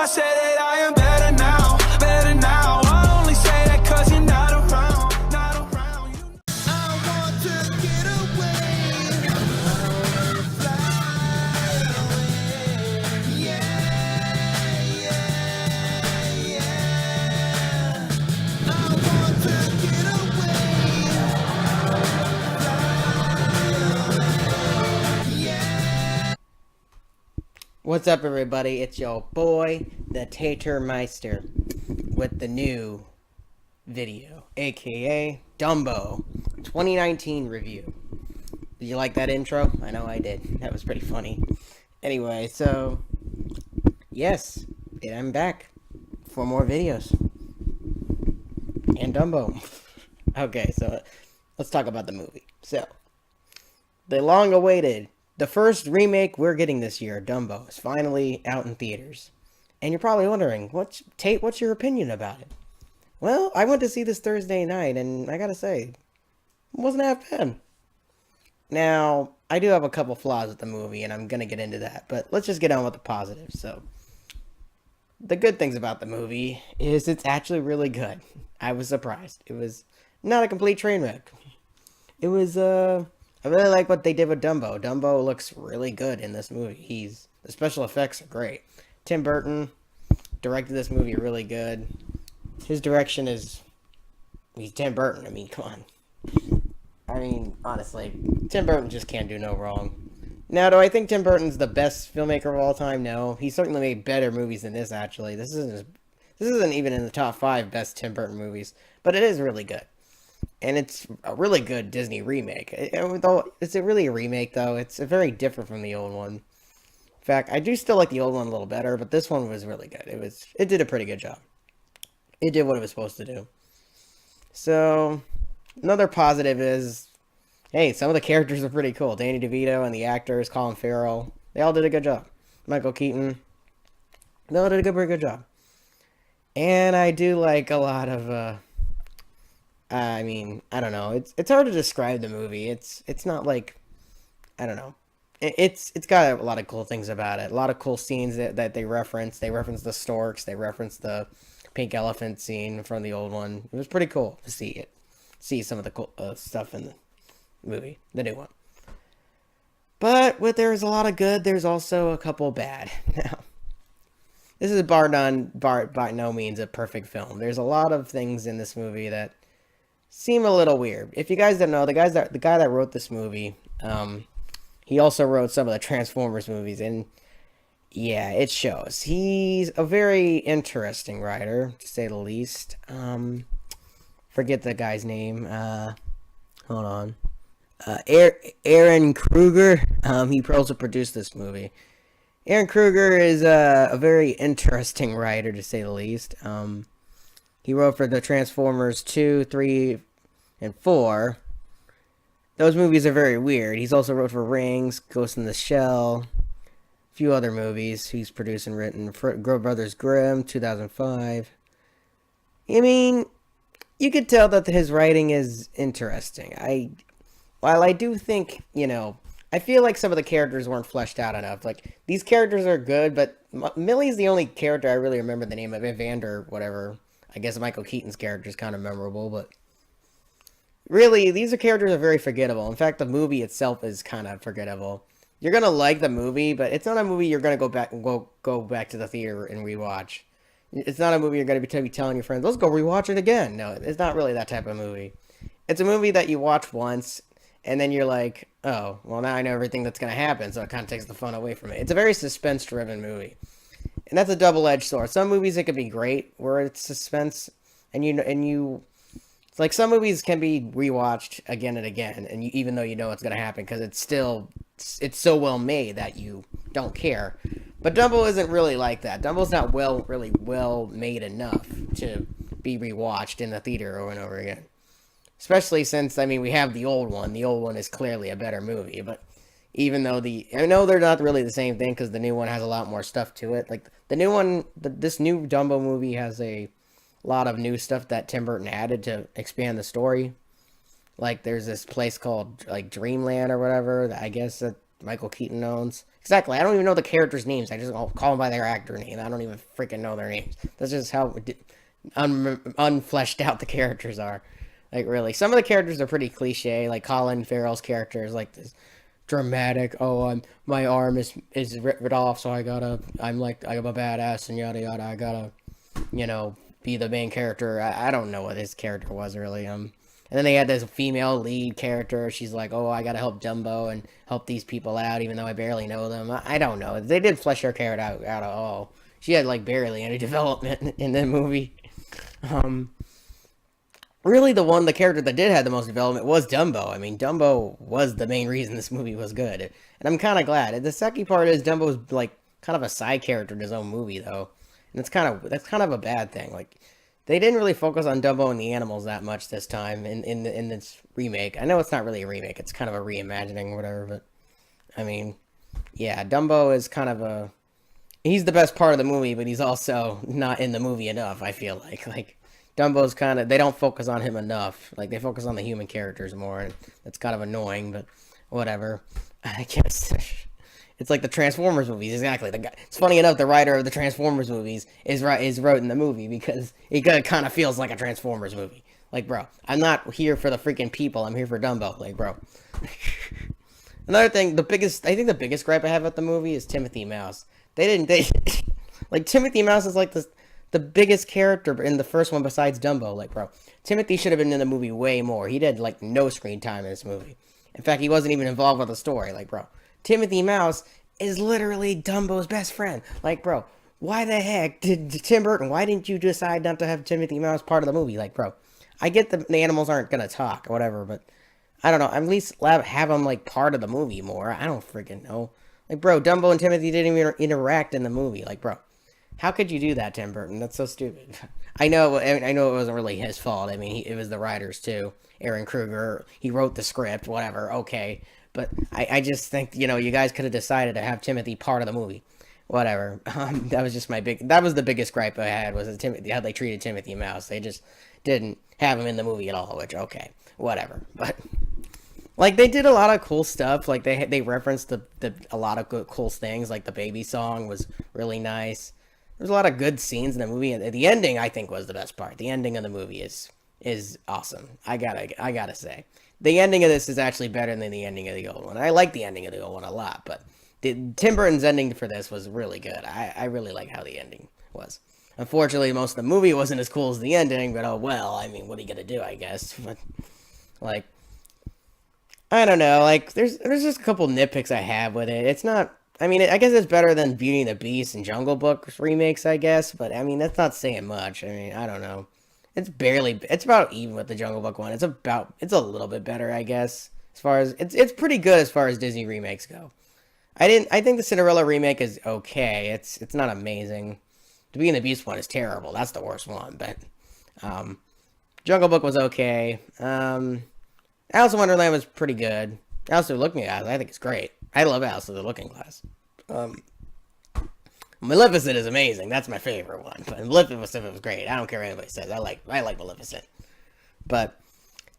I say that I am better now, better now. I only say that cause you're not around, not around. I want to get away, I wanna fly away. Yeah, yeah, yeah. I want to get away, yeah. What's up, everybody? It's your boy, the Tater Meister, with the new video, aka Dumbo 2019 review. Did you like that intro? I know I did. That was pretty funny. Anyway, so yes, I'm back for more videos and Dumbo. Okay, so let's talk about the movie. So, the long-awaited, the first remake we're getting this year, Dumbo, is finally out in theaters. And you're probably wondering, Tate, what's your opinion about it? Well, I went to see this Thursday night, and I gotta say, it wasn't half bad. Now, I do have a couple flaws with the movie, and I'm gonna get into that, but let's just get on with the positives. So, the good things about the movie is it's actually really good. I was surprised. It was not a complete train wreck. It was, I really like what they did with Dumbo. Dumbo looks really good in this movie. The special effects are great. Tim Burton directed this movie really good. His direction he's Tim Burton. I mean, come on. I mean, honestly, Tim Burton just can't do no wrong. Now, do I think Tim Burton's the best filmmaker of all time? No. He certainly made better movies than this, actually. This isn't even in the top 5 best Tim Burton movies, but it is really good. And it's a really good Disney remake. Though it's really a remake, though. It's very different from the old one. In fact, I do still like the old one a little better, but this one was really good. It did a pretty good job. It did what it was supposed to do. So, another positive is, hey, some of the characters are pretty cool. Danny DeVito and the actors, Colin Farrell, they all did a good job. Michael Keaton, they all did a pretty good job. And I do like a lot of, I mean, I don't know. It's hard to describe the movie. It's not like, I don't know. It's got a lot of cool things about it. A lot of cool scenes that they reference. They reference the storks. They reference the pink elephant scene from the old one. It was pretty cool to see it. See some of the cool stuff in the movie, the new one. But there's a lot of good, there's also a couple bad. Now, this is by no means a perfect film. There's a lot of things in this movie that seem a little weird. If you guys don't know, the guy that wrote this movie, he also wrote some of the Transformers movies, and yeah, it shows. He's a very interesting writer, to say the least. Forget the guy's name. Hold on. Aaron Kruger. He also produced this movie. Aaron Kruger is a very interesting writer, to say the least. He wrote for the Transformers 2, 3, and 4. Those movies are very weird. He's also wrote for Rings, Ghost in the Shell, a few other movies he's produced and written. Brothers Grimm, 2005. I mean, you could tell that his writing is interesting. While I do think, I feel like some of the characters weren't fleshed out enough. Like, these characters are good, but Millie's the only character I really remember the name of. Evander, whatever. I guess Michael Keaton's character is kind of memorable, but really, these characters are very forgettable. In fact, the movie itself is kind of forgettable. You're gonna like the movie, but it's not a movie you're gonna go back to the theater and rewatch. It's not a movie you're gonna be telling your friends, let's go rewatch it again. No, it's not really that type of movie. It's a movie that you watch once, and then you're like, oh, well, now I know everything that's gonna happen, so it kind of takes the fun away from it. It's a very suspense-driven movie. And that's a double-edged sword. Some movies, it could be great, where it's suspense, it's like some movies can be rewatched again and again, and even though you know what's going to happen, because it's so well made that you don't care. But Dumbo isn't really like that. Dumbo's not really well made enough to be rewatched in the theater over and over again. Especially since, we have the old one. The old one is clearly a better movie, but even though I know they're not really the same thing, because the new one has a lot more stuff to it. Like, the new one, this new Dumbo movie has a lot of new stuff that Tim Burton added to expand the story. Like, there's this place called, like, Dreamland or whatever, that I guess that Michael Keaton owns. Exactly. I don't even know the characters' names. I just call them by their actor name. I don't even freaking know their names. That's just how unfleshed out the characters are. Like, really. Some of the characters are pretty cliche. Like, Colin Farrell's character is like this dramatic, oh, my arm is ripped off, so I'm a badass and yada yada. I gotta, be the main character. I don't know what his character was really. And then they had this female lead character. She's like, oh, I gotta help Dumbo and help these people out, even though I barely know them. I don't know. They did flesh her character out at all. She had like barely any development in the movie. Really, the character that did have the most development was Dumbo. I mean, Dumbo was the main reason this movie was good, and I'm kind of glad. The second part is Dumbo's like kind of a side character in his own movie, though, and that's kind of a bad thing. Like, they didn't really focus on Dumbo and the animals that much this time in this remake. I know it's not really a remake; it's kind of a reimagining or whatever. But I mean, yeah, Dumbo is kind of he's the best part of the movie, but he's also not in the movie enough. I feel like Dumbo's kind of, they don't focus on him enough. Like, they focus on the human characters more, and that's kind of annoying, but whatever. I guess it's like the Transformers movies, exactly. It's funny enough, the writer of the Transformers movies is wrote in the movie because it kind of feels like a Transformers movie. Like, bro, I'm not here for the freaking people. I'm here for Dumbo. Like, bro. Another thing, I think the biggest gripe I have with the movie is Timothy Mouse. Like, Timothy Mouse is like the biggest character in the first one besides Dumbo. Like, bro, Timothy should have been in the movie way more. He did, like, no screen time in this movie. In fact, he wasn't even involved with the story. Like, bro, Timothy Mouse is literally Dumbo's best friend. Like, bro, why the heck did Tim Burton, why didn't you decide not to have Timothy Mouse part of the movie? Like, bro, I get the animals aren't gonna talk or whatever, but I don't know. At least have them, like, part of the movie more. I don't freaking know. Like, bro, Dumbo and Timothy didn't even interact in the movie. Like, bro, how could you do that, Tim Burton? That's so stupid. I know it wasn't really his fault. I mean, it was the writers, too. Aaron Kruger, he wrote the script, whatever, okay. But I just think, you guys could have decided to have Timothy part of the movie. Whatever. That was just that was the biggest gripe I had, was how they treated Timothy Mouse. They just didn't have him in the movie at all, which, okay, whatever. But, like, they did a lot of cool stuff. Like, they referenced a lot of cool things. Like, the baby song was really nice. There's a lot of good scenes in the movie, and the ending, I think, was the best part. The ending of the movie is awesome. I gotta say, the ending of this is actually better than the ending of the old one. I like the ending of the old one a lot, but Tim Burton's ending for this was really good. I really like how the ending was. Unfortunately, most of the movie wasn't as cool as the ending, but oh well. I mean, what are you gonna do? I guess, but like, I don't know. Like, there's just a couple nitpicks I have with it. It's not. I mean, I guess it's better than Beauty and the Beast and Jungle Book remakes, I guess. But, I mean, that's not saying much. I mean, I don't know. It's about even with the Jungle Book one. It's a little bit better, I guess. As far as, it's pretty good as far as Disney remakes go. I think the Cinderella remake is okay. It's not amazing. The Beauty and the Beast one is terrible. That's the worst one. But, Jungle Book was okay. Alice in Wonderland was pretty good. Alice in the Looking Glass, I think it's great. I love Alice in the Looking Glass. Maleficent is amazing. That's my favorite one. But Maleficent was great. I don't care what anybody says. I like Maleficent. But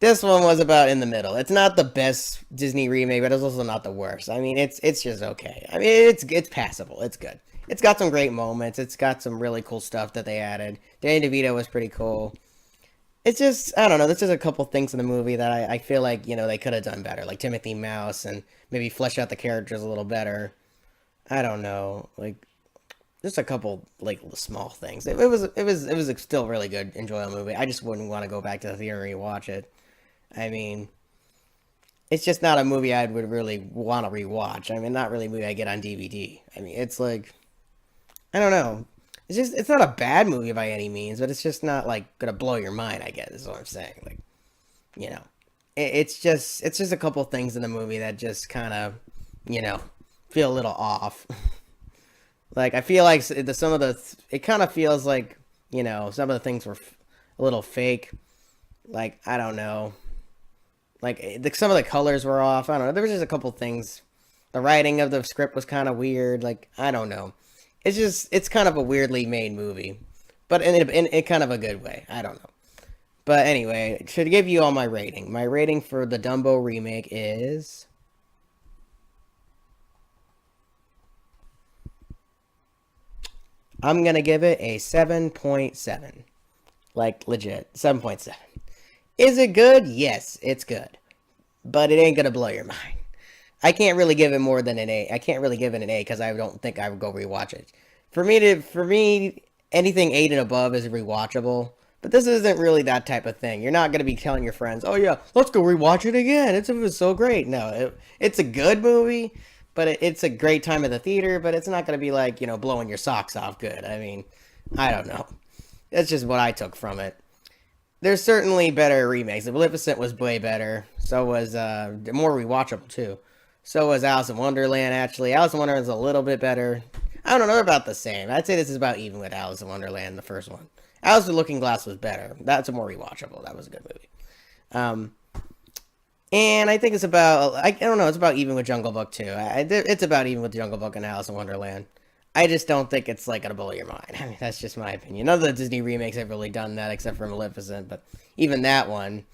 this one was about in the middle. It's not the best Disney remake, but it's also not the worst. I mean, it's just okay. I mean, it's passable. It's good. It's got some great moments. It's got some really cool stuff that they added. Danny DeVito was pretty cool. It's just, I don't know, there's just a couple things in the movie that I feel like, they could have done better. Like Timothy Mouse, and maybe flesh out the characters a little better. I don't know. Like, just a couple, like, small things. It was a still really good, enjoyable movie. I just wouldn't want to go back to the theater and rewatch it. I mean, it's just not a movie I would really want to rewatch. I mean, not really a movie I get on DVD. I mean, it's like, I don't know. It's not a bad movie by any means, but it's just not, like, gonna blow your mind, I guess, is what I'm saying. Like, it's just a couple things in the movie that just kind of, feel a little off. Like, I feel like it kind of feels like, some of the things were a little fake. Like, I don't know. Like, some of the colors were off. I don't know. There was just a couple things. The writing of the script was kind of weird. Like, I don't know. It's kind of a weirdly made movie, but in kind of a good way. I don't know. But anyway, to give you all my rating for the Dumbo remake is I'm going to give it a 7.7. Like, legit. 7.7. Is it good? Yes, it's good. But it ain't going to blow your mind. I can't really give it more than an A. I can't really give it an A because I don't think I would go rewatch it. For me, anything 8 and above is rewatchable. But this isn't really that type of thing. You're not going to be telling your friends, oh yeah, let's go rewatch it again. It was so great. No, it's a good movie, but it's a great time at the theater, but it's not going to be like, blowing your socks off good. I mean, I don't know. That's just what I took from it. There's certainly better remakes. The Maleficent was way better. So was, more rewatchable too. So was Alice in Wonderland, actually. Alice in Wonderland's a little bit better. I don't know, they're about the same. I'd say this is about even with Alice in Wonderland, the first one. Alice with Looking Glass was better. That's a more rewatchable. That was a good movie. And I think it's about, I don't know, it's about even with Jungle Book too. It's about even with Jungle Book and Alice in Wonderland. I just don't think it's like gonna blow your mind. I mean, that's just my opinion. None of the Disney remakes have really done that except for Maleficent, but even that one,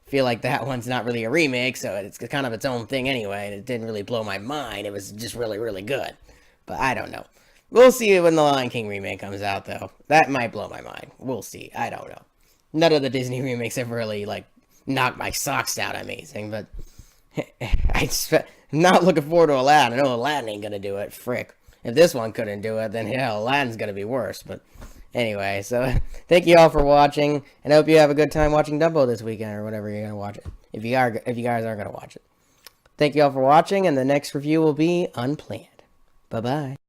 I feel like that one's not really a remake, so it's kind of its own thing anyway, and it didn't really blow my mind. It was just really, really good. But I don't know. We'll see when the Lion King remake comes out, though. That might blow my mind. We'll see. I don't know. None of the Disney remakes have really, knocked my socks down amazing, but I'm not looking forward to Aladdin. I know Aladdin ain't gonna do it. Frick. If this one couldn't do it, then hell, Aladdin's gonna be worse. But anyway, so thank you all for watching, and I hope you have a good time watching Dumbo this weekend or whatever you're gonna watch it. If you guys are gonna watch it. Thank you all for watching, and the next review will be Unplanned. Bye-bye.